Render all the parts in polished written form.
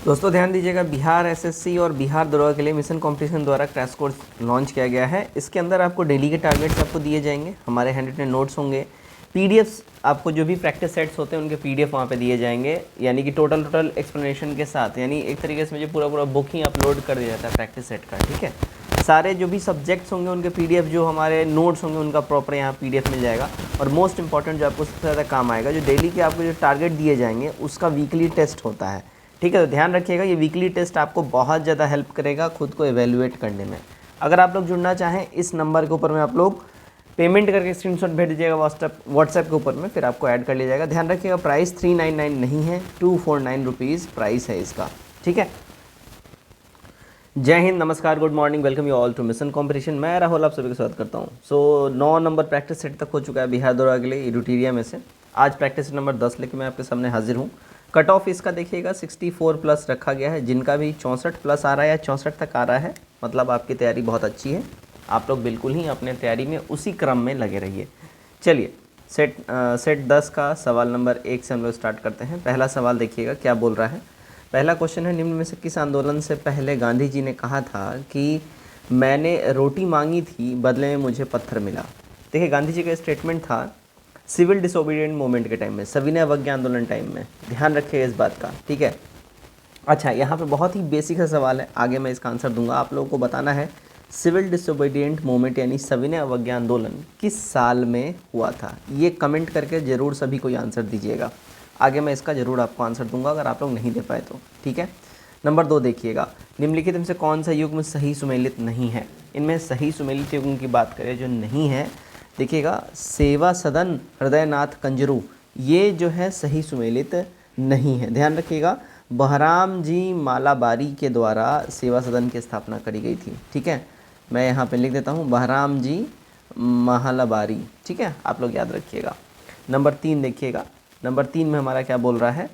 दोस्तों ध्यान दीजिएगा, बिहार एसएससी और बिहार दरोगा के लिए मिशन कंपटीशन द्वारा क्रैश कोर्स लॉन्च किया गया है। इसके अंदर आपको डेली के टारगेट्स आपको दिए जाएंगे, हमारे हैंड रिटन नोट्स होंगे, पीडीएफ्स आपको जो भी प्रैक्टिस सेट्स होते हैं उनके पीडीएफ वहाँ पे दिए जाएंगे, यानी कि टोटल एक्सप्लेनेशन के साथ, यानी एक तरीके से मुझे पूरा बुक ही अपलोड कर दिया जाता है प्रैक्टिस सेट का। ठीक है, सारे जो भी सब्जेक्ट्स होंगे उनके पीडीएफ, जो हमारे नोट्स होंगे उनका प्रॉपर यहाँ पीडीएफ मिल जाएगा। और मोस्ट इंपॉर्टेंट जो आपको सबसे ज़्यादा काम आएगा, जो डेली के आपको जो टारगेट दिए जाएंगे उसका वीकली टेस्ट होता है। ठीक है, तो ध्यान रखिएगा, ये वीकली टेस्ट आपको बहुत ज़्यादा हेल्प करेगा खुद को एवेल्युएट करने में। अगर आप लोग जुड़ना चाहें, इस नंबर के ऊपर में आप लोग पेमेंट करके स्क्रीनशॉट भेज दीजिएगा व्हाट्सएप के ऊपर में, फिर आपको ऐड कर लिया जाएगा। ध्यान रखिएगा, प्राइस 399 नहीं है, 249 रुपीज़ प्राइस है इसका। ठीक है, जय हिंद, नमस्कार, good morning, welcome you all to Mission Competition. मैं राहुल आप सभी का स्वागत करता हूँ। सो 9 नंबर प्रैक्टिस सेट तक हो चुका है बिहार दरोगा के लिए इडुटीरिया में से। आज प्रैक्टिस सेट नंबर 10 लेके मैं आपके सामने हाजिर हूँ। कट ऑफ इसका देखिएगा 64 प्लस रखा गया है। जिनका भी 64 प्लस आ रहा है या 64 तक आ रहा है, मतलब आपकी तैयारी बहुत अच्छी है। आप लोग बिल्कुल ही अपने तैयारी में उसी क्रम में लगे रहिए। चलिए, सेट 10 का सवाल नंबर 1 से हम लोग स्टार्ट करते हैं। पहला सवाल देखिएगा क्या बोल रहा है। पहला क्वेश्चन है, निम्न में से किस आंदोलन से पहले गांधी जी ने कहा था कि मैंने रोटी मांगी थी, बदले में मुझे पत्थर मिला। देखिए, गांधी जी का स्टेटमेंट था सिविल डिसोबीडियंट मूवमेंट के टाइम में, सविनय अवज्ञा आंदोलन टाइम में। ध्यान रखिएगा इस बात का। ठीक है, अच्छा, यहाँ पे बहुत ही बेसिक सा सवाल है, आगे मैं इसका आंसर दूंगा। आप लोगों को बताना है सिविल डिसोबीडियंट मूवमेंट यानी सविनय अवज्ञा आंदोलन किस साल में हुआ था। ये कमेंट करके ज़रूर सभी कोई आंसर दीजिएगा। आगे मैं इसका ज़रूर आपको आंसर दूंगा अगर आप लोग नहीं दे पाए तो। ठीक है, नंबर 2 देखिएगा, निम्नलिखित में से कौन सा युग्म सही सुमेलित नहीं है। इनमें सही सुमेलित युग्म की बात करें जो नहीं है, देखिएगा, सेवा सदन हृदयनाथ कंजरू, ये जो है सही सुमेलित नहीं है। ध्यान रखिएगा, बहराम जी मालाबारी के द्वारा सेवा सदन की स्थापना करी गई थी। ठीक है, मैं यहाँ पे लिख देता हूँ, बहराम जी मालाबारी। ठीक है, आप लोग याद रखिएगा। नंबर 3 देखिएगा, नंबर 3 में हमारा क्या बोल रहा है,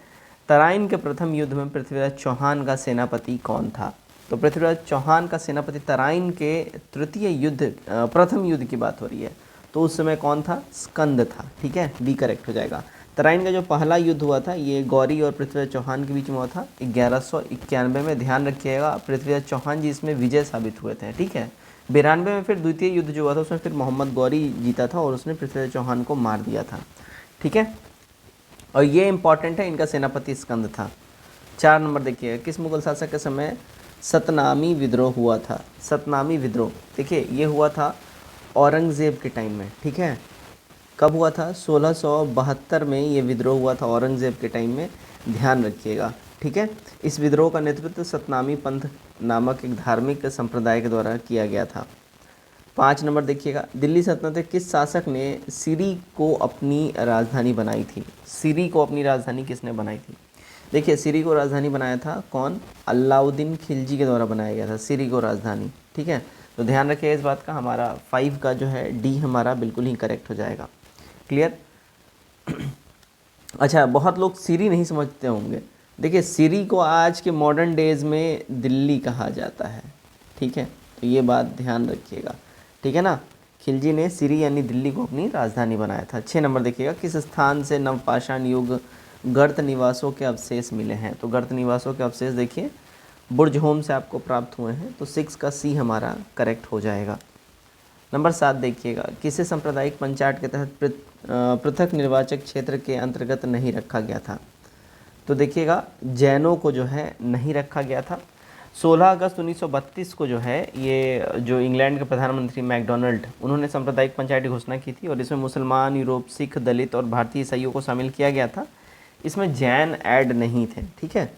तराइन के प्रथम युद्ध में पृथ्वीराज चौहान का सेनापति कौन था। तो पृथ्वीराज चौहान का सेनापति, तराइन के तृतीय युद्ध, प्रथम युद्ध की बात हो रही है, तो उस समय कौन था, स्कंद था। ठीक है, बी करेक्ट हो जाएगा। तराइन का जो पहला युद्ध हुआ था ये गौरी और पृथ्वीराज चौहान के बीच में हुआ था 1191 में। ध्यान रखिएगा, पृथ्वीराज चौहान जी इसमें विजय साबित हुए थे। ठीक है, 92 में फिर द्वितीय युद्ध जो हुआ था उसमें फिर मोहम्मद गौरी जीता था और उसने पृथ्वीराज चौहान को मार दिया था। ठीक है, और ये इंपॉर्टेंट है, इनका सेनापति स्कंद था। 4 नंबर देखिए, किस मुगल शासक के समय सतनामी विद्रोह हुआ था। सतनामी विद्रोह, देखिए ये हुआ था औरंगज़ेब के टाइम में। ठीक है, कब हुआ था, 1672 में ये विद्रोह हुआ था औरंगज़ेब के टाइम में। ध्यान रखिएगा। ठीक है, इस विद्रोह का नेतृत्व सतनामी पंथ नामक एक धार्मिक संप्रदाय के द्वारा किया गया था। 5 नंबर देखिएगा, दिल्ली सल्तनत के किस शासक ने सिरी को अपनी राजधानी बनाई थी। सिरी को अपनी राजधानी किसने बनाई थी। देखिए, सिरी को राजधानी बनाया था कौन, अलाउद्दीन खिलजी के द्वारा बनाया गया था सिरी को राजधानी। ठीक है, तो ध्यान रखिए इस बात का। हमारा 5 का जो है डी हमारा बिल्कुल ही करेक्ट हो जाएगा। क्लियर। अच्छा, बहुत लोग सिरी नहीं समझते होंगे। देखिए, सिरी को आज के मॉडर्न डेज में दिल्ली कहा जाता है। ठीक है, तो ये बात ध्यान रखिएगा। ठीक है ना, खिलजी ने सिरी यानी दिल्ली को अपनी राजधानी बनाया था। 6 नंबर देखिएगा, किस स्थान से नवपाषाण युग गर्त निवासों के अवशेष मिले हैं। तो गर्त निवासों के अवशेष देखिए बुर्जहोम से आपको प्राप्त हुए हैं, तो 6 का सी हमारा करेक्ट हो जाएगा। नंबर 7 देखिएगा, किसे सांप्रदायिक पंचायत के तहत पृथक निर्वाचक क्षेत्र के अंतर्गत नहीं रखा गया था। तो देखिएगा, जैनों को जो है नहीं रखा गया था। 16 अगस्त 1932 को जो है ये जो इंग्लैंड के प्रधानमंत्री मैकडोनल्ड, उन्होंने सांप्रदायिक पंचायत की घोषणा की थी और इसमें मुसलमान, यूरोप, सिख, दलित और भारतीय ईसाइयों को शामिल किया गया था। इसमें जैन ऐड नहीं थे। ठीक है।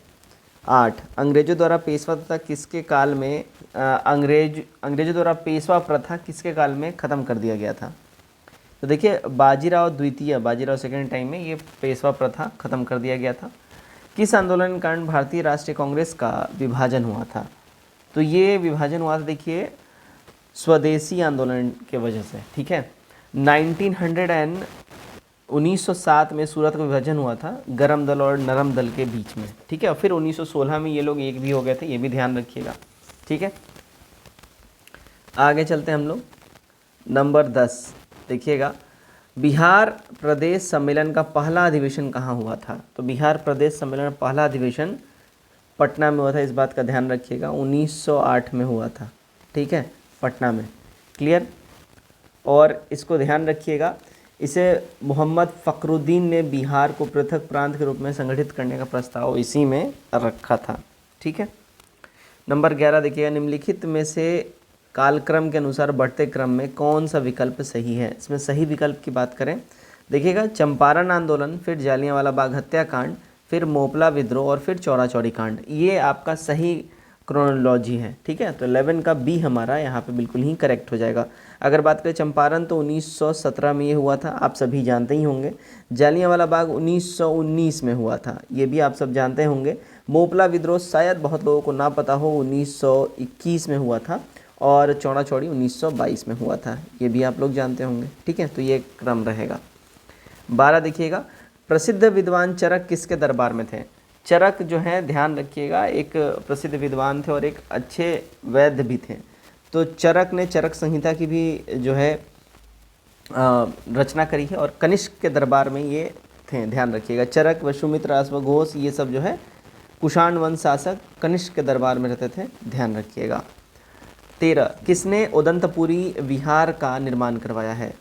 8, अंग्रेजों द्वारा पेशवा तथा किसके काल में अंग्रेजों द्वारा पेशवा प्रथा किसके काल में ख़त्म कर दिया गया था। तो देखिए, बाजीराव द्वितीय, बाजीराव सेकेंड टाइम में ये पेशवा प्रथा ख़त्म कर दिया गया था। किस आंदोलन के कारण भारतीय राष्ट्रीय कांग्रेस का विभाजन हुआ था। तो ये विभाजन हुआ था, देखिए, स्वदेशी आंदोलन के वजह से। ठीक है, 1907 में सूरत का विभाजन हुआ था गरम दल और नरम दल के बीच में। ठीक है, फिर 1916 में ये लोग एक भी हो गए थे, ये भी ध्यान रखिएगा। ठीक है, आगे चलते हैं हम लोग। नंबर 10 देखिएगा, बिहार प्रदेश सम्मेलन का पहला अधिवेशन कहाँ हुआ था। तो बिहार प्रदेश सम्मेलन का पहला अधिवेशन पटना में हुआ था, इस बात का ध्यान रखिएगा। 1908 में हुआ था, ठीक है, पटना में। क्लियर? और इसको ध्यान रखिएगा, इसे मोहम्मद फ़खरुद्दीन ने बिहार को पृथक प्रांत के रूप में संगठित करने का प्रस्ताव इसी में रखा था, ठीक है। नंबर 11 देखिएगा, निम्नलिखित में से कालक्रम के अनुसार बढ़ते क्रम में कौन सा विकल्प सही है। इसमें सही विकल्प की बात करें, देखिएगा, चंपारण आंदोलन, फिर जालियांवाला बाग हत्याकांड, फिर मोपला विद्रोह और फिर चौरा चौरी कांड, ये आपका सही क्रोनोलॉजी है, ठीक है। तो 11 का बी हमारा यहाँ पे बिल्कुल ही करेक्ट हो जाएगा। अगर बात करें चंपारण तो 1917 में ये हुआ था, आप सभी जानते ही होंगे। जालियांवाला बाग 1919 में हुआ था, ये भी आप सब जानते होंगे। मोपला विद्रोह शायद बहुत लोगों को ना पता हो, 1921 में हुआ था। और चौरा चौरी 1922 में हुआ था, ये भी आप लोग जानते होंगे, ठीक है। तो ये क्रम रहेगा। 12 देखिएगा, प्रसिद्ध विद्वान चरक किसके दरबार में थे। चरक जो है ध्यान रखिएगा, एक प्रसिद्ध विद्वान थे और एक अच्छे वैद्य भी थे। तो चरक ने चरक संहिता की भी जो है रचना करी है और कनिष्क के दरबार में ये थे, ध्यान रखिएगा। चरक, वसुमित्र, अश्वघोष, ये सब जो है कुषाण वंश शासक कनिष्क के दरबार में रहते थे, ध्यान रखिएगा। 13, किसने उदंतपुरी विहार का निर्माण करवाया है।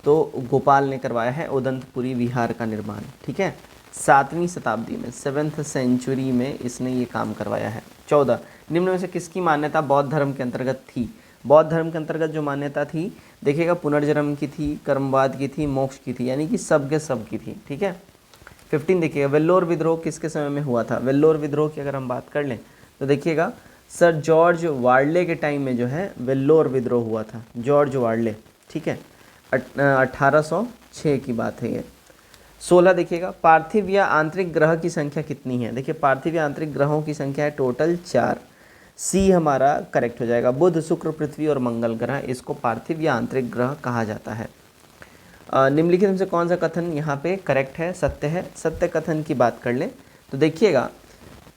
तो गोपाल ने करवाया है उदंतपुरी विहार का निर्माण, ठीक है। 7वीं शताब्दी में, 7th सेंचुरी में इसने ये काम करवाया है। 14, निम्न में से किसकी मान्यता बौद्ध धर्म के अंतर्गत थी। बौद्ध धर्म के अंतर्गत जो मान्यता थी, देखिएगा, पुनर्जन्म की थी, कर्मवाद की थी, मोक्ष की थी, यानी कि सब के सब की थी, ठीक है। 15 देखिएगा, वेल्लोर विद्रोह किसके समय में हुआ था। वेल्लोर विद्रोह की अगर हम बात कर लें तो देखिएगा, सर जॉर्ज वार्ले के टाइम में जो है वेल्लोर विद्रोह हुआ था, जॉर्ज वार्ले, ठीक है। 1806 की बात है ये। 16 देखिएगा, पार्थिव या आंतरिक ग्रह की संख्या कितनी है। देखिए, पार्थिव या आंतरिक ग्रहों की संख्या है टोटल 4। सी हमारा करेक्ट हो जाएगा। बुध, शुक्र, पृथ्वी और मंगल ग्रह, इसको पार्थिव या आंतरिक ग्रह कहा जाता है। निम्नलिखित में से कौन सा कथन यहाँ पे करेक्ट है, सत्य है। सत्य कथन की बात कर लें तो देखिएगा,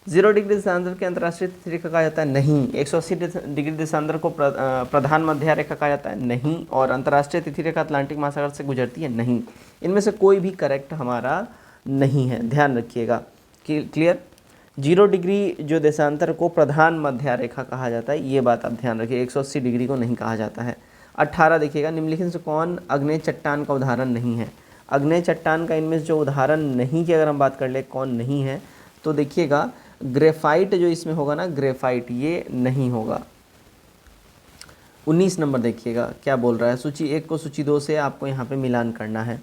0 डिग्री देशांतर के अंतर्राष्ट्रीय तिथि रेखा कहा जाता है, नहीं। 180 डिग्री देशांतर को प्रधान मध्य रेखा कहा जाता है, नहीं। और अंतर्राष्ट्रीय तिथि रेखा अटलांटिक महासागर से गुजरती है, नहीं। इनमें से कोई भी करेक्ट हमारा नहीं है, ध्यान रखिएगा। क्लियर? 0 डिग्री जो देशांतर को प्रधान मध्य रेखा कहा जाता है, ये बात आप ध्यान रखिए, 180 डिग्री को नहीं कहा जाता है। 18 देखिएगा, निम्नलिखित से कौन अग्नेय चट्टान का उदाहरण नहीं है। अग्नेय चट्टान का इनमें से जो उदाहरण नहीं की अगर हम बात कर ले कौन नहीं है, तो देखिएगा, ग्रेफाइट जो इसमें होगा ना, ग्रेफाइट ये नहीं होगा। 19 नंबर देखिएगा क्या बोल रहा है, सूची 1 को सूची 2 से आपको यहाँ पे मिलान करना है।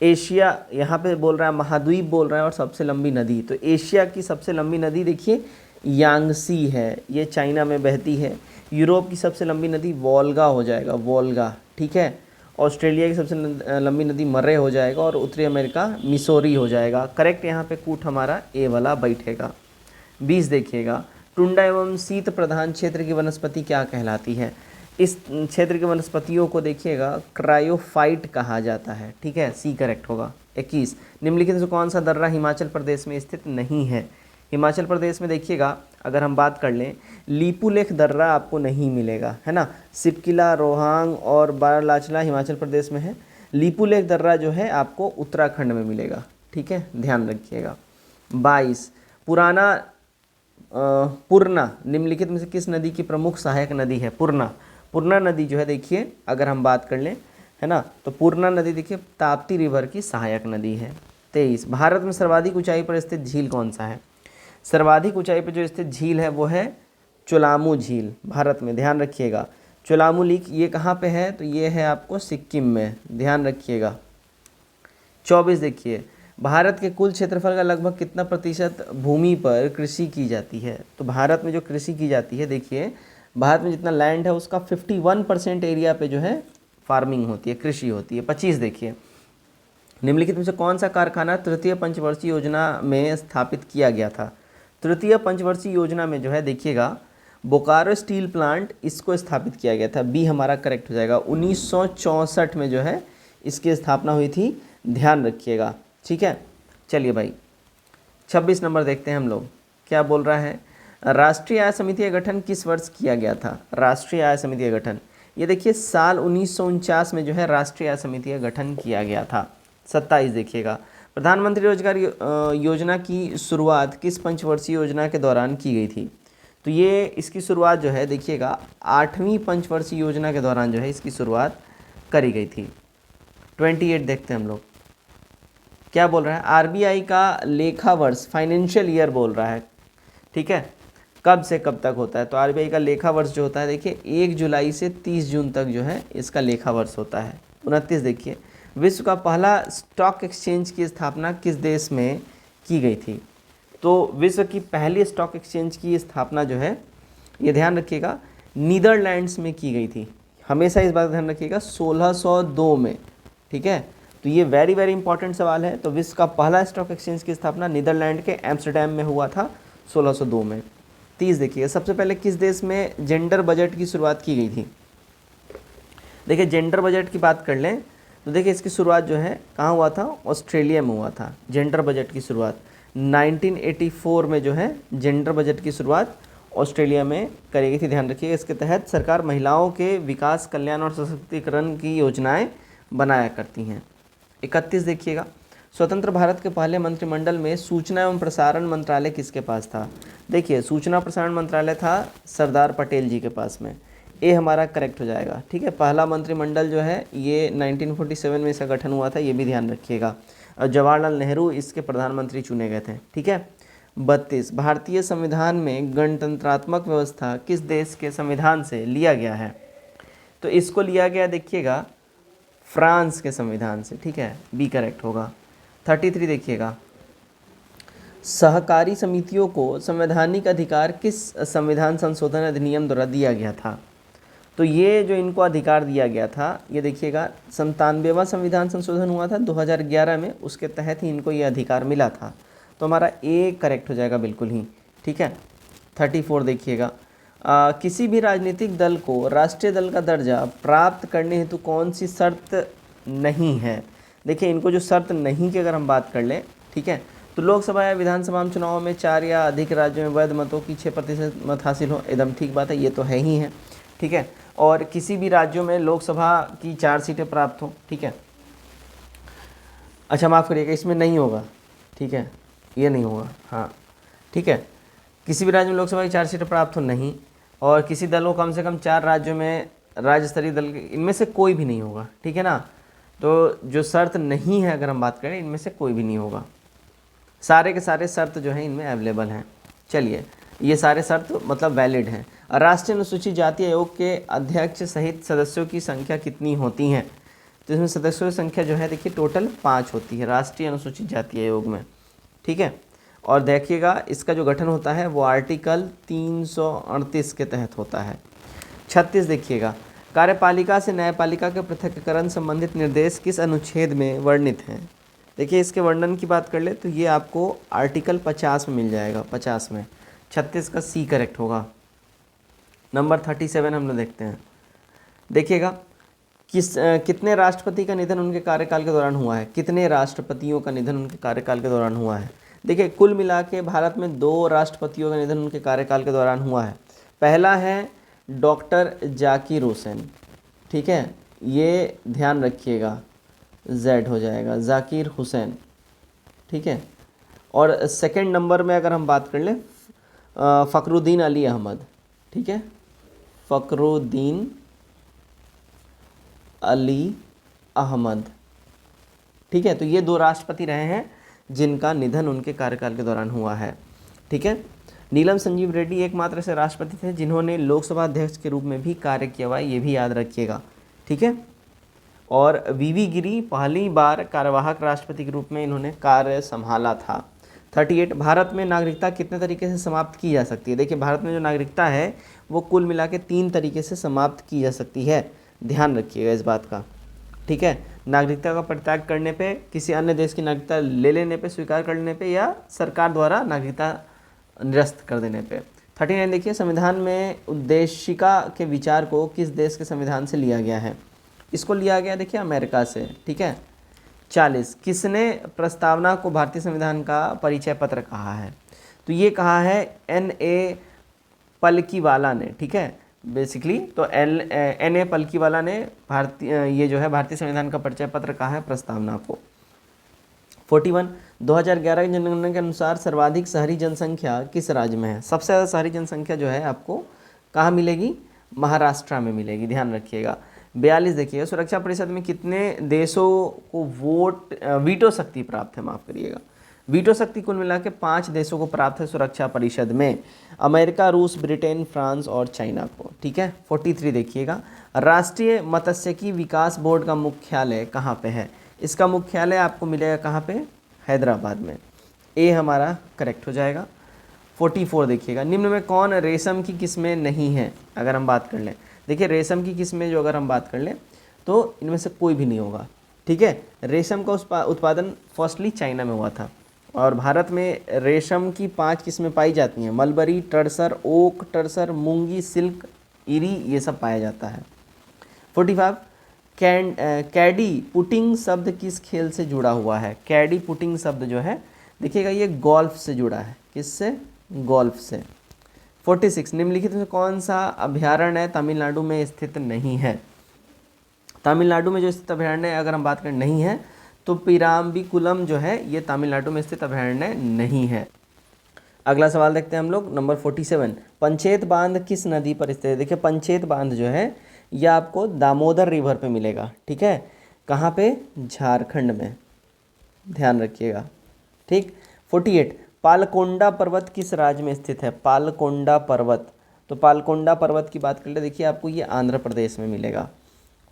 एशिया यहाँ पे बोल रहा है, महाद्वीप बोल रहा है और सबसे लंबी नदी, तो एशिया की सबसे लंबी नदी देखिए यांगसी है, ये चाइना में बहती है। यूरोप की सबसे लंबी नदी वोल्गा हो जाएगा, वोल्गा, ठीक है। ऑस्ट्रेलिया की सबसे लंबी नदी मर्रे हो जाएगा और उत्तरी अमेरिका मिसोरी हो जाएगा। करेक्ट यहाँ पे कूट हमारा ए वाला बैठेगा। 20 देखिएगा, टुंडा एवं शीत प्रधान क्षेत्र की वनस्पति क्या कहलाती है। इस क्षेत्र की वनस्पतियों को देखिएगा क्रायोफाइट कहा जाता है, ठीक है, सी करेक्ट होगा। 21, निम्नलिखित से कौन सा दर्रा हिमाचल प्रदेश में स्थित नहीं है। हिमाचल प्रदेश में देखिएगा, अगर हम बात कर लें, लीपुलेख दर्रा आपको नहीं मिलेगा, है ना। सिपकिला, रोहतांग और बारालाचला हिमाचल प्रदेश में है। लीपुलेख दर्रा जो है आपको उत्तराखंड में मिलेगा, ठीक है, ध्यान रखिएगा। 22, पूर्णा निम्नलिखित में से किस नदी की प्रमुख सहायक नदी है। पूर्णा नदी जो है देखिए, अगर हम बात कर लें, है ना, तो पूर्णा नदी देखिए ताप्ती रिवर की सहायक नदी है। 23, भारत में सर्वाधिक ऊंचाई पर स्थित झील कौन सा है। सर्वाधिक ऊंचाई पर जो स्थित झील है वो है चोलामू झील, भारत में, ध्यान रखिएगा। चोलामू लेक ये कहाँ पे है, तो ये है आपको सिक्किम में, ध्यान रखिएगा। 24 देखिए, भारत के कुल क्षेत्रफल का लगभग कितना प्रतिशत भूमि पर कृषि की जाती है। तो भारत में जो कृषि की जाती है, देखिए भारत में जितना लैंड है उसका 51% एरिया पे जो है फार्मिंग होती है, कृषि होती है। 25 देखिए, निम्नलिखित में से कौन सा कारखाना तृतीय पंचवर्षीय योजना में स्थापित किया गया था। तृतीय पंचवर्षीय योजना में जो है देखिएगा बोकारो स्टील प्लांट, इसको स्थापित किया गया था, बी हमारा करेक्ट हो जाएगा। 1964 में जो है इसकी स्थापना हुई थी, ध्यान रखिएगा, ठीक है। चलिए भाई 26 नंबर देखते हैं हम लोग, क्या बोल रहा है, राष्ट्रीय आय समिति का गठन किस वर्ष किया गया था। राष्ट्रीय आय समिति का गठन, ये देखिए साल 1949 में जो है राष्ट्रीय आय समिति का गठन किया गया था। 27 देखिएगा, प्रधानमंत्री रोजगार योजना की शुरुआत किस पंचवर्षीय योजना के दौरान की गई थी? तो ये इसकी शुरुआत जो है देखिएगा 8वीं पंचवर्षीय योजना के दौरान जो है इसकी शुरुआत करी गई थी। 28 देखते हैं हम लोग क्या बोल रहा है। आरबीआई का लेखा वर्ष फाइनेंशियल ईयर बोल रहा है, ठीक है, कब से कब तक होता है? तो आरबीआई का लेखा वर्ष जो होता है देखिए 1 जुलाई से 30 जून तक जो है इसका लेखा वर्ष होता है। 29 देखिए, विश्व का पहला स्टॉक एक्सचेंज की स्थापना किस देश में की गई थी? तो विश्व की पहली स्टॉक एक्सचेंज की स्थापना जो है ये ध्यान रखिएगा नीदरलैंड्स में की गई थी। हमेशा इस बात का ध्यान रखिएगा 1602 में, ठीक है। तो ये वेरी वेरी इंपॉर्टेंट सवाल है। तो विश्व का पहला स्टॉक एक्सचेंज की स्थापना नीदरलैंड के एम्स्टर्डम में हुआ था 1602 में। 30 देखिए, सबसे पहले किस देश में जेंडर बजट की शुरुआत की गई थी? देखिए जेंडर बजट की बात कर लें तो देखिए इसकी शुरुआत जो है कहाँ हुआ था? ऑस्ट्रेलिया में हुआ था। जेंडर बजट की शुरुआत 1984 में जो है जेंडर बजट की शुरुआत ऑस्ट्रेलिया में करी गई थी। ध्यान रखिए इसके तहत सरकार महिलाओं के विकास, कल्याण और सशक्तिकरण की योजनाएं बनाया करती हैं। 31 देखिएगा, स्वतंत्र भारत के पहले मंत्रिमंडल में सूचना एवं प्रसारण मंत्रालय किसके पास था? देखिए सूचना प्रसारण मंत्रालय था सरदार पटेल जी के पास में। ये हमारा करेक्ट हो जाएगा, ठीक है। पहला मंत्रिमंडल जो है ये 1947 में इसका गठन हुआ था, ये भी ध्यान रखिएगा। और जवाहरलाल नेहरू इसके प्रधानमंत्री चुने गए थे, ठीक है। 32, भारतीय संविधान में गणतंत्रात्मक व्यवस्था किस देश के संविधान से लिया गया है? तो इसको लिया गया देखिएगा फ्रांस के संविधान से, ठीक है, बी करेक्ट होगा। 33 देखिएगा, सहकारी समितियों को संवैधानिक अधिकार किस संविधान संशोधन अधिनियम द्वारा दिया गया था? तो ये जो इनको अधिकार दिया गया था ये देखिएगा 97वां संविधान संशोधन हुआ था 2011 में, उसके तहत ही इनको ये अधिकार मिला था। तो हमारा ए करेक्ट हो जाएगा बिल्कुल ही, ठीक है। 34 देखिएगा, किसी भी राजनीतिक दल को राष्ट्रीय दल का दर्जा प्राप्त करने हेतु कौन सी शर्त नहीं है? देखिए इनको जो शर्त नहीं की अगर हम बात कर लें, ठीक है, तो लोकसभा या विधानसभा चुनाव में 4 या अधिक राज्यों में वैध मतों की 6% मत हासिल हो, एकदम ठीक बात है, ये तो है ही है, ठीक है। और किसी भी राज्यों में लोकसभा की 4 सीटें प्राप्त हो, ठीक है। अच्छा माफ़ करिएगा, इसमें नहीं होगा, ठीक है, ये नहीं होगा, हाँ ठीक है। किसी भी राज्य में लोकसभा की 4 सीटें प्राप्त हो नहीं, और किसी दल को कम से कम 4 राज्यों में राज्य स्तरीय दल के, इनमें से कोई भी नहीं होगा, ठीक है ना। तो जो शर्त नहीं है अगर हम बात करें, इनमें से कोई भी नहीं होगा। सारे के सारे शर्त जो हैं इनमें अवेलेबल हैं। चलिए ये सारे शर्त मतलब वैलिड हैं। राष्ट्रीय अनुसूचित जाति आयोग के अध्यक्ष सहित सदस्यों की संख्या कितनी होती हैं? तो इसमें सदस्यों की संख्या जो है देखिए टोटल 5 होती है राष्ट्रीय अनुसूचित जाति आयोग में, ठीक है। और देखिएगा इसका जो गठन होता है वो आर्टिकल 338 के तहत होता है। 36 देखिएगा, कार्यपालिका से न्यायपालिका के पृथक्करण संबंधित निर्देश किस अनुच्छेद में वर्णित हैं? देखिए इसके वर्णन की बात कर ले तो ये आपको आर्टिकल 50 में मिल जाएगा, 50 में। 36 का सी करेक्ट होगा। नंबर 37 हम लोग देखते हैं। देखिएगा कितने राष्ट्रपति का निधन उनके कार्यकाल के दौरान हुआ है? कितने राष्ट्रपतियों का निधन उनके कार्यकाल के दौरान हुआ है? देखिए कुल मिला के भारत में 2 राष्ट्रपतियों का निधन उनके कार्यकाल के दौरान हुआ है। पहला है डॉक्टर जाकिर हुसैन, ठीक है, ये ध्यान रखिएगा, जेड हो जाएगा, जाकिर हुसैन, ठीक है। और सेकंड नंबर में अगर हम बात कर लें फ़खरुद्दीन अली अहमद, ठीक है, फ़खरुद्दीन अली अहमद, ठीक है। तो ये 2 राष्ट्रपति रहे हैं जिनका निधन उनके कार्यकाल के दौरान हुआ है, ठीक है। नीलम संजीव रेड्डी एकमात्र ऐसे राष्ट्रपति थे जिन्होंने लोकसभा अध्यक्ष के रूप में भी कार्य किया हुआ है, ये भी याद रखिएगा, ठीक है। और वीवी गिरी पहली बार कार्यवाहक राष्ट्रपति के रूप में इन्होंने कार्य संभाला था। 38, भारत में नागरिकता कितने तरीके से समाप्त की जा सकती है? देखिए भारत में जो नागरिकता है वो कुल मिला के 3 तरीके से समाप्त की जा सकती है, ध्यान रखिएगा इस बात का, ठीक है। नागरिकता का परित्याग करने पे, किसी अन्य देश की नागरिकता ले लेने पे, स्वीकार कर लेने पे, या सरकार द्वारा नागरिकता निरस्त कर देने पे। 39 देखिए, संविधान में उद्देशिका के विचार को किस देश के संविधान से लिया गया है? इसको लिया गया देखिए अमेरिका से, ठीक है। 40, किसने प्रस्तावना को भारतीय संविधान का परिचय पत्र कहा है? तो ये कहा है N.A. पलकीवाला ने, ठीक है, बेसिकली तो N.A. पलकीवाला ने भारतीय ये जो है भारतीय संविधान का परिचय पत्र कहा है प्रस्तावना को। 41 2011 की जनगणना के अनुसार सर्वाधिक शहरी जनसंख्या किस राज्य में है? सबसे ज़्यादा शहरी जनसंख्या जो है आपको कहाँ मिलेगी? महाराष्ट्र में मिलेगी, ध्यान रखिएगा। 42 देखिएगा, सुरक्षा परिषद में कितने देशों को वीटो शक्ति प्राप्त है, माफ़ करिएगा, वीटो शक्ति कुल मिला के 5 देशों को प्राप्त है सुरक्षा परिषद में, अमेरिका, रूस, ब्रिटेन, फ्रांस और चाइना को। ठीक है। 43 देखिएगा, राष्ट्रीय मत्स्यिकी विकास बोर्ड का मुख्यालय कहाँ पे है? इसका मुख्यालय आपको मिलेगा कहाँ पे? हैदराबाद में। ए हमारा करेक्ट हो जाएगा। 44 देखिएगा, निम्न में कौन रेशम की किस्में नहीं हैं? अगर हम बात कर लें, देखिए रेशम की किस्में जो अगर हम बात कर लें तो इनमें से कोई भी नहीं होगा। ठीक है। रेशम का उत्पादन फर्स्टली चाइना में हुआ था और भारत में रेशम की 5 किस्में पाई जाती हैं, मलबरी, टर्सर, ओक टर्सर, मूंगी, सिल्क, इरी, ये सब पाया जाता है। 45 कैडी पुटिंग शब्द किस खेल से जुड़ा हुआ है? कैडी पुटिंग शब्द जो है देखिएगा ये गोल्फ से जुड़ा है। किससे? गोल्फ से। 46 निम्नलिखित में कौन सा अभ्यारण्य तमिलनाडु में स्थित नहीं है? तमिलनाडु में जो स्थित अभ्यारण्य अगर हम बात करें नहीं है तो पिराम्बिकुलम जो है ये तमिलनाडु में स्थित अभ्यारण्य नहीं है। अगला सवाल देखते हैं हम लोग, नंबर 47, पंचेत बांध किस नदी पर स्थित है? देखिए पंचेत बांध जो है यह आपको दामोदर रिवर पे मिलेगा। ठीक है। कहाँ पे? झारखंड में, ध्यान रखिएगा। ठीक। 48 पालकोंडा पर्वत किस राज्य में स्थित है? पालकोंडा पर्वत, तो पालकोंडा पर्वत की बात कर ले, देखिए आपको ये आंध्र प्रदेश में मिलेगा।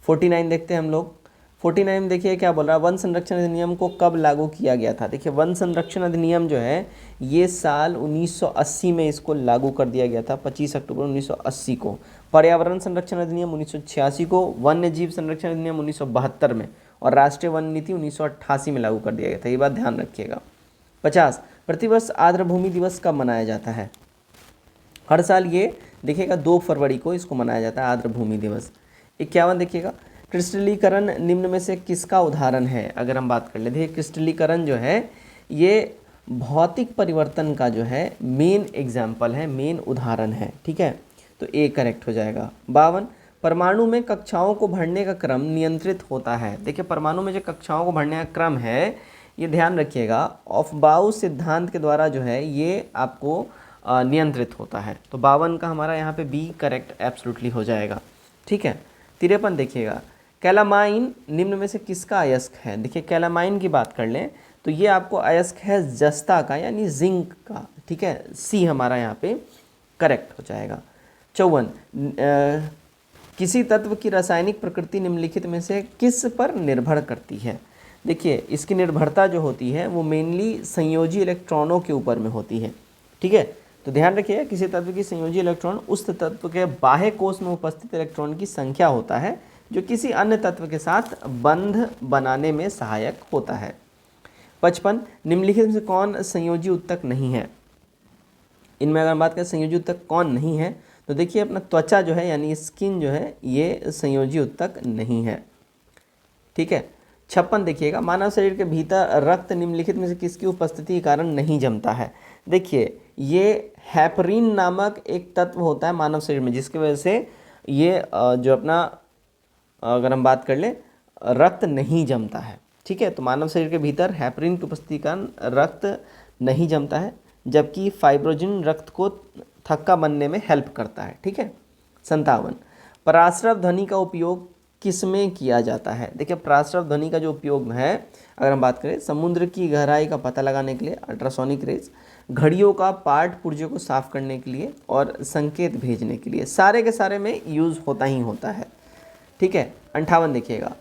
49 देखते हैं हम लोग। 49 देखिए क्या बोल रहा है, वन संरक्षण अधिनियम को कब लागू किया गया था? देखिए वन संरक्षण अधिनियम जो है ये साल 1980 में इसको लागू कर दिया गया था, 25 अक्टूबर 1980 को। पर्यावरण संरक्षण अधिनियम 1986 को, वन्य जीव संरक्षण अधिनियम 1972 में और राष्ट्रीय वन नीति 1988 में लागू कर दिया गया था। ये बात ध्यान रखिएगा। 50 प्रतिवर्ष आर्द्रभूमि दिवस कब मनाया जाता है? हर साल ये देखिएगा 2 फरवरी को इसको मनाया जाता है आर्द्रभूमि दिवस। 51 देखिएगा, क्रिस्टलीकरण निम्न में से किसका उदाहरण है? अगर हम बात कर ले, देखिए क्रिस्टलीकरण जो है ये भौतिक परिवर्तन का जो है मेन एग्जाम्पल है, मेन उदाहरण है। ठीक है। तो ए करेक्ट हो जाएगा। 52 परमाणु में कक्षाओं को भरने का क्रम नियंत्रित होता है। देखिए परमाणु में जो कक्षाओं को भरने का क्रम है ये ध्यान रखिएगा ऑफ-बाउ सिद्धांत के द्वारा जो है ये आपको नियंत्रित होता है। तो 52 का हमारा यहाँ पे बी करेक्ट एब्सोल्युटली हो जाएगा। ठीक है। 53 देखिएगा, कैलामाइन निम्न में से किसका अयस्क है? देखिए कैलामाइन की बात कर लें तो ये आपको अयस्क है जस्ता का, यानी जिंक का। ठीक है। सी हमारा यहाँ पे करेक्ट हो जाएगा। 54 किसी तत्व की रासायनिक प्रकृति निम्नलिखित में से किस पर निर्भर करती है? देखिए इसकी निर्भरता जो होती है वो मेनली संयोजी इलेक्ट्रॉनों के ऊपर में होती है। ठीक है। तो ध्यान रखिए किसी तत्व की संयोजी इलेक्ट्रॉन उस तत्व के बाह्य कोश में उपस्थित इलेक्ट्रॉन की संख्या होता है जो किसी अन्य तत्व के साथ बंध बनाने में सहायक होता है। 55 निम्नलिखित में से कौन संयोजी उत्तक नहीं है? इनमें अगर बात करें संयोजी उत्तक कौन नहीं है तो देखिए अपना त्वचा जो है यानी स्किन जो है ये संयोजी उत्तक नहीं है। ठीक है। 56 देखिएगा, मानव शरीर के भीतर रक्त निम्नलिखित में से किसकी उपस्थिति के कारण नहीं जमता है? देखिए ये हेपरिन नामक एक तत्व होता है मानव शरीर में जिसकी वजह से ये जो अपना अगर हम बात कर ले रक्त नहीं जमता है। ठीक है। तो मानव शरीर के भीतर हेपरिन की उपस्थिति के कारण रक्त नहीं जमता है, जबकि फाइब्रोजिन रक्त को थक्का बनने में हेल्प करता है। ठीक है। 57 पराश्रव ध्वनि का उपयोग किस में किया जाता है? देखिए पराश्रव ध्वनि का जो उपयोग है अगर हम बात करें समुद्र की गहराई का पता लगाने के लिए, अल्ट्रासोनिक रेज, घड़ियों का पार्ट पुर्जों को साफ करने के लिए और संकेत भेजने के लिए, सारे के सारे में यूज़ होता ही होता है। ठीक है। 58 देखिएगा,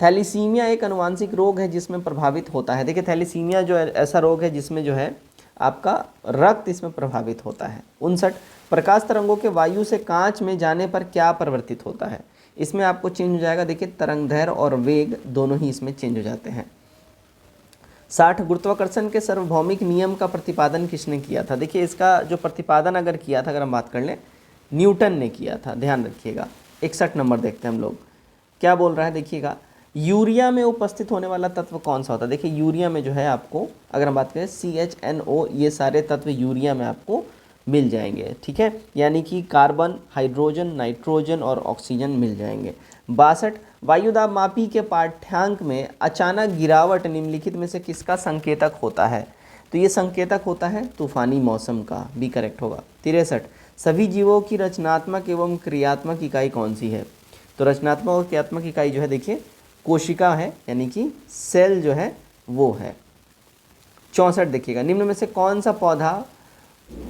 थैलीसीमिया एक अनुवांशिक रोग है जिसमें प्रभावित होता है। देखिए थैलीसीमिया जो ऐसा रोग है जिसमें जो है आपका रक्त इसमें प्रभावित होता है। 59 प्रकाश तरंगों के वायु से कांच में जाने पर क्या परिवर्तित होता है? इसमें आपको चेंज हो जाएगा, देखिए तरंगदैर्घ्य और वेग दोनों ही इसमें चेंज हो जाते हैं। 60 गुरुत्वाकर्षण के सार्वभौमिक नियम का प्रतिपादन किसने किया था? देखिए इसका जो प्रतिपादन अगर किया था अगर हम बात कर लें न्यूटन ने किया था, ध्यान रखिएगा। 61 नंबर देखते हैं हम लोग, क्या बोल रहा है देखिएगा, यूरिया में उपस्थित होने वाला तत्व कौन सा होता है? देखिए यूरिया में जो है आपको अगर हम बात करें CHNO, ये सारे तत्व यूरिया में आपको मिल जाएंगे। ठीक है। यानी कि कार्बन, हाइड्रोजन, नाइट्रोजन और ऑक्सीजन मिल जाएंगे। 62 वायुदाब मापी के पाठ्यांक में अचानक गिरावट निम्नलिखित में से किसका संकेतक होता है? तो ये संकेतक होता है तूफानी मौसम का, बी करेक्ट होगा। 63 सभी जीवों की रचनात्मक एवं क्रियात्मक इकाई कौन सी है? तो रचनात्मक और क्रियात्मक इकाई जो है देखिए कोशिका है, यानी कि सेल जो है वो है। 64 देखिएगा, निम्न में से कौन सा पौधा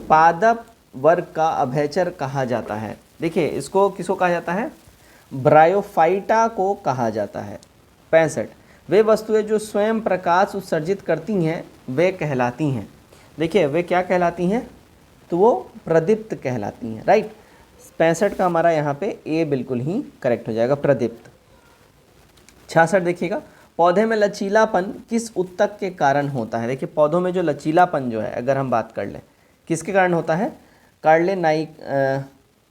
पादप वर्ग का अभयचर कहा जाता है? देखिए इसको किसको कहा जाता है? ब्रायोफाइटा को कहा जाता है। 65 वे वस्तुएं जो स्वयं प्रकाश उत्सर्जित करती हैं वे कहलाती हैं। देखिए वे क्या कहलाती हैं? तो वो प्रदीप्त कहलाती हैं, राइट। 65 का हमारा यहाँ पे ए बिल्कुल ही करेक्ट हो जाएगा, प्रदीप्त। 66 देखिएगा, पौधे में लचीलापन किस उत्तक के कारण होता है? देखिए पौधों में जो लचीलापन जो है अगर हम बात कर लें किसके कारण होता है?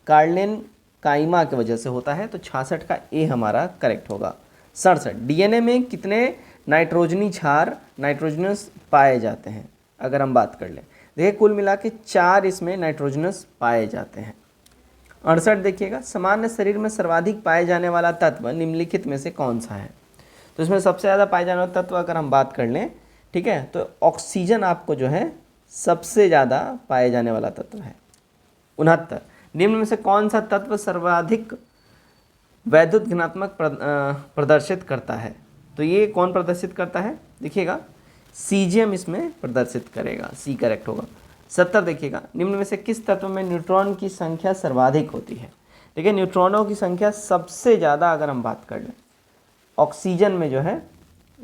कार्लेन काइमा की वजह से होता है। तो 66 का ए हमारा करेक्ट होगा। 67 डीएनए में कितने नाइट्रोजनी क्षार नाइट्रोजनस पाए जाते हैं? अगर हम बात कर लें देखिए कुल मिला के 4 इसमें नाइट्रोजनस पाए जाते हैं। 68 देखिएगा, सामान्य शरीर में सर्वाधिक पाए जाने वाला तत्व निम्नलिखित में से कौन सा है? तो इसमें सबसे ज़्यादा पाए जाने वाला तत्व अगर हम बात कर लें, ठीक है, तो ऑक्सीजन आपको जो है सबसे ज़्यादा पाए जाने वाला तत्व है। 69 निम्न में से कौन सा तत्व सर्वाधिक वैद्युत घनात्मक प्रदर्शित करता है? तो ये कौन प्रदर्शित करता है? देखिएगा सीजियम इसमें प्रदर्शित करेगा, सी करेक्ट होगा। 70 देखिएगा, निम्न में से किस तत्व में न्यूट्रॉन की संख्या सर्वाधिक होती है? देखिए न्यूट्रॉनों की संख्या सबसे ज़्यादा अगर हम बात कर लें ऑक्सीजन में जो है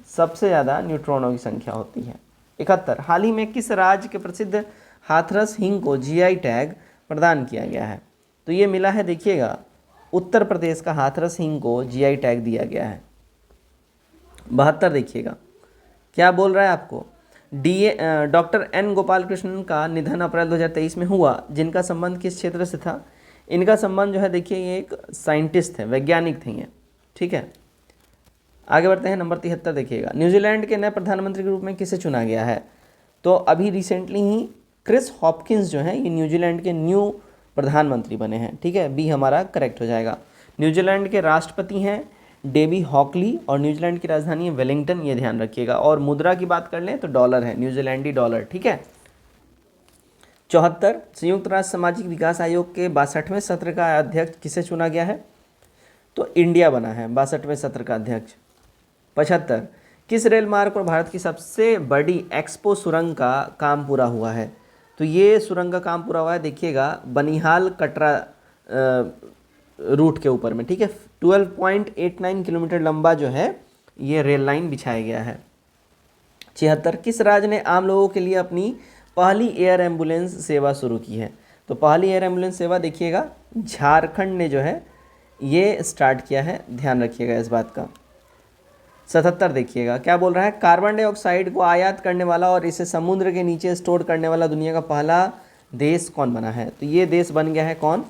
सबसे ज़्यादा न्यूट्रॉनों की संख्या होती है। 71 हाल ही में किस राज्य के प्रसिद्ध हाथरस हिंग को जीआई टैग प्रदान किया गया है? तो ये मिला है देखिएगा उत्तर प्रदेश का हाथरस हिंग को जीआई टैग दिया गया है। 72 देखिएगा क्या बोल रहा है आपको? डॉक्टर एन गोपाल कृष्णन का निधन अप्रैल 2023 में हुआ, जिनका संबंध किस क्षेत्र से था? इनका संबंध जो है देखिए ये एक साइंटिस्ट थे, वैज्ञानिक थे ये, ठीक है। आगे बढ़ते हैं, नंबर 73 देखिएगा, न्यूजीलैंड के नए प्रधानमंत्री के रूप में किसे चुना गया है? तो अभी रिसेंटली ही क्रिस हॉपकिंस जो है ये न्यूजीलैंड के न्यू प्रधानमंत्री बने हैं, ठीक है, बी हमारा करेक्ट हो जाएगा। न्यूजीलैंड के राष्ट्रपति हैं डेबी हॉकली और न्यूजीलैंड की राजधानी है वेलिंगटन, ये ध्यान रखिएगा। और मुद्रा की बात कर लें तो डॉलर है, न्यूजीलैंडी डॉलर, ठीक है। 74 संयुक्त राष्ट्र सामाजिक विकास आयोग के 62वें सत्र का अध्यक्ष किसे चुना गया है? तो इंडिया बना है 62वें सत्र का अध्यक्ष। 75 किस रेल मार्ग पर भारत की सबसे बड़ी एक्सपो सुरंग का काम पूरा हुआ है? तो ये सुरंग का काम पूरा हुआ है देखिएगा बनिहाल कटरा रूट के ऊपर में, ठीक है। 12.89 किलोमीटर लंबा जो है ये रेल लाइन बिछाया गया है। 76 किस राज्य ने आम लोगों के लिए अपनी पहली एयर एम्बुलेंस सेवा शुरू की है? तो पहली एयर एम्बुलेंस सेवा देखिएगा झारखंड ने जो है ये स्टार्ट किया है, ध्यान रखिएगा इस बात का। 77 देखिएगा क्या बोल रहा है? कार्बन डाइऑक्साइड को आयात करने वाला और इसे समुद्र के नीचे स्टोर करने वाला दुनिया का पहला देश कौन बना है? तो ये देश बन गया है कौन?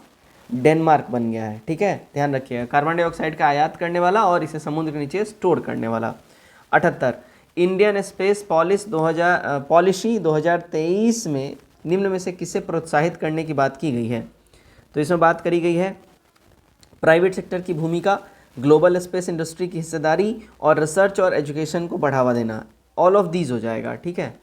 डेनमार्क बन गया है, ठीक है, ध्यान रखिएगा, कार्बन डाइऑक्साइड का आयात करने वाला और इसे समुद्र के नीचे स्टोर करने वाला। 78 इंडियन स्पेस पॉलिसी 2023 में निम्न में से किसे प्रोत्साहित करने की बात की गई है? तो इसमें बात करी गई है प्राइवेट सेक्टर की भूमिका, ग्लोबल स्पेस इंडस्ट्री की हिस्सेदारी और रिसर्च और एजुकेशन को बढ़ावा देना। ऑल ऑफ दीज हो जाएगा, ठीक है।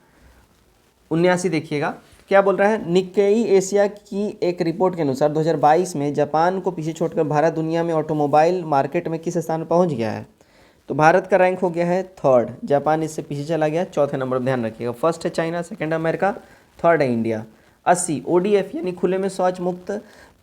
79 देखिएगा क्या बोल रहा है? निक्केई एशिया की एक रिपोर्ट के अनुसार 2022 में जापान को पीछे छोड़कर भारत दुनिया में ऑटोमोबाइल मार्केट में किस स्थान पर पहुंच गया है? तो भारत का रैंक हो गया है 3rd, जापान इससे पीछे चला गया 4थे नंबर पर, ध्यान रखिएगा। 1st है चाइना, 2nd अमेरिका, 3rd है इंडिया। 80 ODF यानी खुले में शौच मुक्त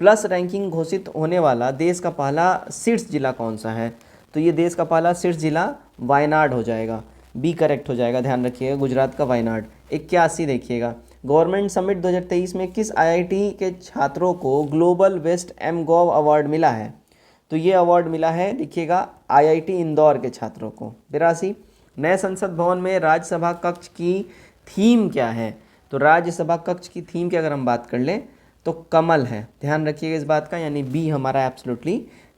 प्लस रैंकिंग घोषित होने वाला देश का पहला शीर्ष जिला कौन सा है? तो ये देश का पहला शीर्ष जिला वायनाड हो जाएगा, बी करेक्ट हो जाएगा, ध्यान रखिएगा, गुजरात का वायनाड। 81 देखिएगा गवर्नमेंट समिट 2023 में किस IIT के छात्रों को ग्लोबल बेस्ट एमगोव अवार्ड मिला है? तो ये अवार्ड मिला है देखिएगा IIT इंदौर के छात्रों को। 82 नए संसद भवन में राज्यसभा कक्ष की थीम क्या है? तो राज्यसभा कक्ष की थीम की अगर हम बात कर लें तो कमल है, ध्यान रखिएगा इस बात का, यानी बी हमारा एब्सोल्युटली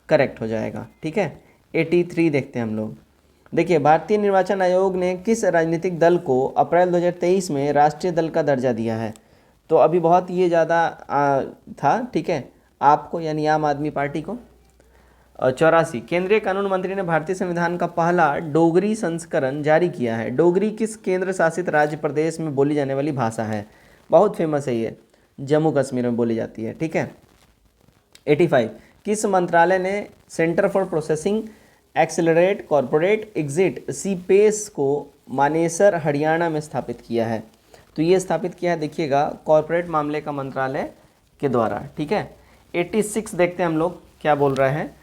करेक्ट हो जाएगा, ठीक है। 83 देखते हैं हम लोग। देखिए भारतीय निर्वाचन आयोग ने किस राजनीतिक दल को अप्रैल 2023 में राष्ट्रीय दल का दर्जा दिया है? तो अभी बहुत ये ज़्यादा था, ठीक है, आपको यानी आम आदमी पार्टी को। 84, केंद्रीय कानून मंत्री ने भारतीय संविधान का पहला डोगरी संस्करण जारी किया है। डोगरी किस केंद्र शासित राज्य प्रदेश में बोली जाने वाली भाषा है? बहुत फेमस है ये, जम्मू कश्मीर में बोली जाती है, ठीक है। 85, किस मंत्रालय ने centre for processing accelerate corporate exit C PACE को मानेसर हरियाणा में स्थापित किया है? तो ये स्थापित किया है, देखिएगा, कॉरपोरेट मामले का मंत्रालय के द्वारा, ठीक है। 86 देखते हैं हम लोग क्या बोल रहे हैं।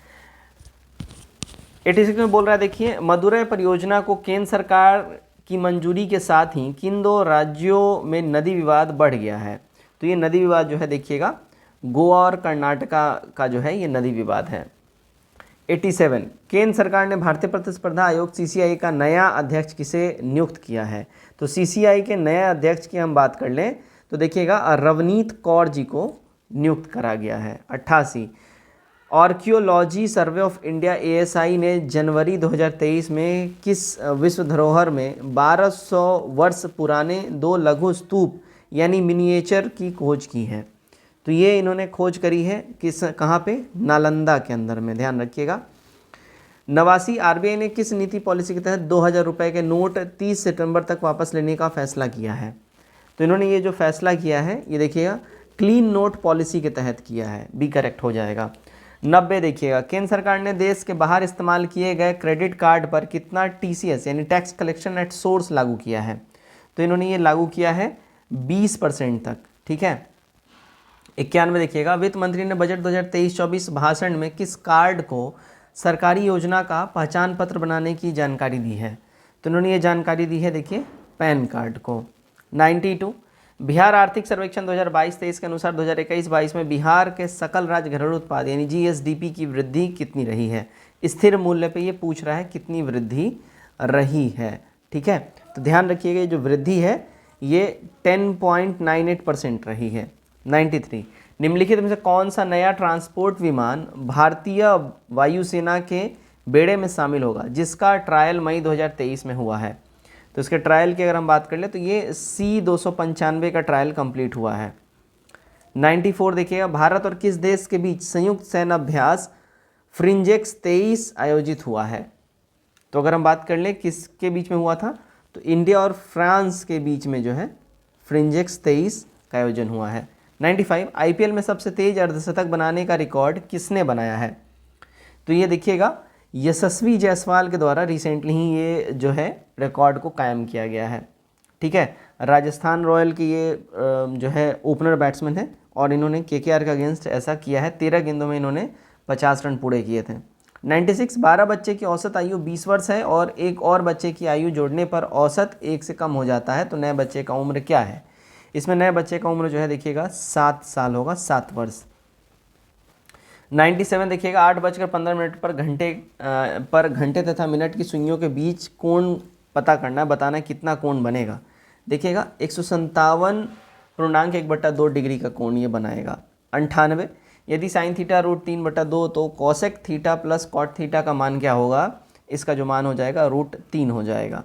86 में बोल रहा है, देखिए, मदुरै परियोजना को केंद्र सरकार की मंजूरी के साथ ही किन दो राज्यों में नदी विवाद बढ़ गया है? तो ये नदी विवाद जो है, देखिएगा, गोवा और कर्नाटका का जो है ये नदी विवाद है। 87, केंद्र सरकार ने भारतीय प्रतिस्पर्धा आयोग CCI का नया अध्यक्ष किसे नियुक्त किया है? तो CCI के नए अध्यक्ष की हम बात कर लें तो देखिएगा रवनीत कौर जी को नियुक्त करा गया है। 88, archaeology survey of India ASI ने जनवरी 2023 में किस विश्व धरोहर में 1200 वर्ष पुराने 2 लघु स्तूप यानी मिनिएचर की खोज की है? तो ये इन्होंने खोज करी है किस, कहाँ पे? नालंदा के अंदर में, ध्यान रखिएगा। 89, RBI ने किस नीति पॉलिसी के तहत 2000 रुपये के नोट 30 सितंबर तक वापस लेने का फैसला किया है? तो इन्होंने ये जो फैसला किया है ये देखिएगा क्लीन नोट पॉलिसी के तहत किया है, बी करेक्ट हो जाएगा। 90, देखिएगा, केंद्र सरकार ने देश के बाहर इस्तेमाल किए गए क्रेडिट कार्ड पर कितना TCS यानी टैक्स कलेक्शन एट सोर्स लागू किया है? तो इन्होंने ये लागू किया है 20% तक, ठीक है। 91, देखिएगा, वित्त मंत्री ने बजट 2023-24 भाषण में किस कार्ड को सरकारी योजना का पहचान पत्र बनाने की जानकारी दी है? तो उन्होंने ये जानकारी दी है, देखिए, पैन कार्ड को। 92, बिहार आर्थिक सर्वेक्षण 2022-23 के अनुसार 2021-22 में बिहार के सकल राज्य घरेलू उत्पाद यानी GSDP की वृद्धि कितनी रही है? स्थिर मूल्य पे ये पूछ रहा है कितनी वृद्धि रही है, ठीक है। तो ध्यान रखिएगा, जो वृद्धि है ये 10.98% रही है। 93, निम्नलिखित में से कौन सा नया ट्रांसपोर्ट विमान भारतीय वायुसेना के बेड़े में शामिल होगा जिसका ट्रायल मई 2023 में हुआ है? तो इसके ट्रायल की अगर हम बात कर ले तो ये C-295 का ट्रायल कंप्लीट हुआ है। 94, देखिएगा, भारत और किस देश के बीच संयुक्त सैन्य अभ्यास फ्रिंजेक्स 23 आयोजित हुआ है? तो अगर हम बात कर ले किसके बीच में हुआ था तो इंडिया और फ्रांस के बीच में जो है फ्रिंजेक्स 23 का आयोजन हुआ है। 95, IPL में सबसे तेज अर्धशतक बनाने का रिकॉर्ड किसने बनाया है? तो ये देखिएगा यशस्वी जायसवाल के द्वारा रिसेंटली ही ये जो है रिकॉर्ड को कायम किया गया है, ठीक है। राजस्थान रॉयल के ये जो है ओपनर बैट्समैन है और इन्होंने KKR के अगेंस्ट ऐसा किया है, 13 गेंदों में इन्होंने 50 रन पूरे किए थे। 96, 12 बच्चे की औसत आयु 20 वर्ष है और एक और बच्चे की आयु जोड़ने पर औसत 1 से कम हो जाता है, तो नए बच्चे का उम्र क्या है? इसमें नए बच्चे का उम्र जो है देखिएगा 7 साल होगा, 7 वर्ष। 97, देखिएगा, 8:15 पर घंटे तथा मिनट की सुइयों के बीच कोण पता करना, बताना कितना कोण बनेगा? देखिएगा 157.1/2 डिग्री का कोण ये बनाएगा। 98, यदि साइन थीटा √3/2 तो cosec theta plus cot theta का मान क्या होगा? इसका जो मान हो जाएगा √3 हो जाएगा।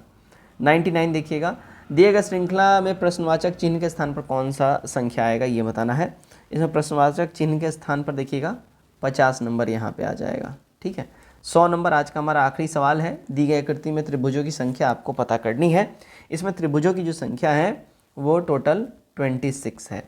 99, देखिएगा, दिए गए श्रृंखला में प्रश्नवाचक चिन्ह के स्थान पर कौन सा संख्या आएगा ये बताना है। इसमें प्रश्नवाचक चिन्ह के स्थान पर देखिएगा 50 नंबर यहाँ पे आ जाएगा, ठीक है। 100 नंबर आज का हमारा आखिरी सवाल है। दी गई आकृति में त्रिभुजों की संख्या आपको पता करनी है। इसमें त्रिभुजों की जो संख्या है वो टोटल 26 है।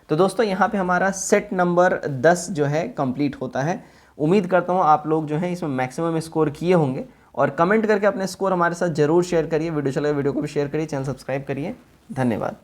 तो दोस्तों यहाँ पे हमारा सेट नंबर 10 जो है कंप्लीट होता है। उम्मीद करता हूँ आप लोग जो है इसमें मैक्सिमम स्कोर किए होंगे और कमेंट करके अपने स्कोर हमारे साथ जरूर शेयर करिए। वीडियो चले वीडियो को भी शेयर करिए, चैनल सब्सक्राइब करिए। धन्यवाद।